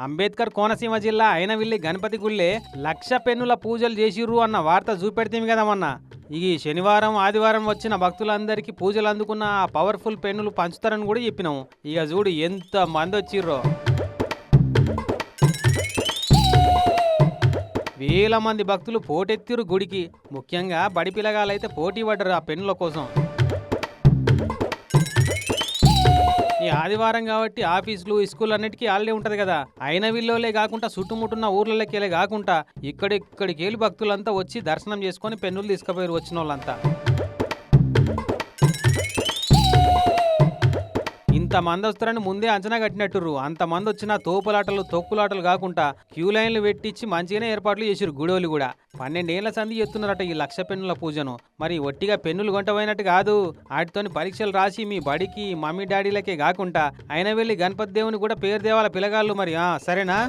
అంబేద్కర్ కోనసీమ జిల్లా అయినవిల్లి గణపతి గుళ్ళే 1,00,000 పెన్నుల పూజలు చేసిర్రు అన్న వార్త చూపెడితేమి కదా మొన్న. ఈ శనివారం ఆదివారం వచ్చిన భక్తులందరికీ పూజలు అందుకున్న ఆ పవర్ఫుల్ పెన్నులు పంచుతారని కూడా చెప్పినాము. ఇక చూడు ఎంత మంది వచ్చిర్రో. వేల మంది భక్తులు పోటెత్తిరు గుడికి. ముఖ్యంగా బడి పిల్లగాలైతే పోటీ పడ్డరు ఆ పెన్నుల కోసం. ఈ ఆదివారం కాబట్టి ఆఫీసులు స్కూల్ అన్నిటికీ హాలిడే ఉంటది కదా. అయినవిల్లోలే కాకుండా చుట్టుముట్టున్న ఊర్లకెళ్ళే కాకుండా ఇక్కడికి భక్తులంతా వచ్చి దర్శనం చేసుకొని పెన్నులు తీసుకుపోయారు వచ్చిన వాళ్ళంతా. ఇంతమంది వస్తారని ముందే అంచనా కట్టినట్టుర్రు. అంతమంది వచ్చిన తోపులాటలు తొక్కులాటలు కాకుండా క్యూ లైన్లు పెట్టించి మంచిగానే ఏర్పాట్లు చేసిరు గుడోలు కూడా. 12 ఏళ్ల సంధి ఎత్తున్నారట ఈ 1,00,000 పెన్నుల పూజను. మరి ఒట్టిగా పెన్నులు కొంటపోయినట్టు కాదు, వాటితోని పరీక్షలు రాసి మీ బడికి మమ్మీ డాడీలకే కాకుండా అయినవెల్లి గణపతి దేవుని కూడా పేరు దేవాల పిల్లగాళ్ళు మరి. సరేనా?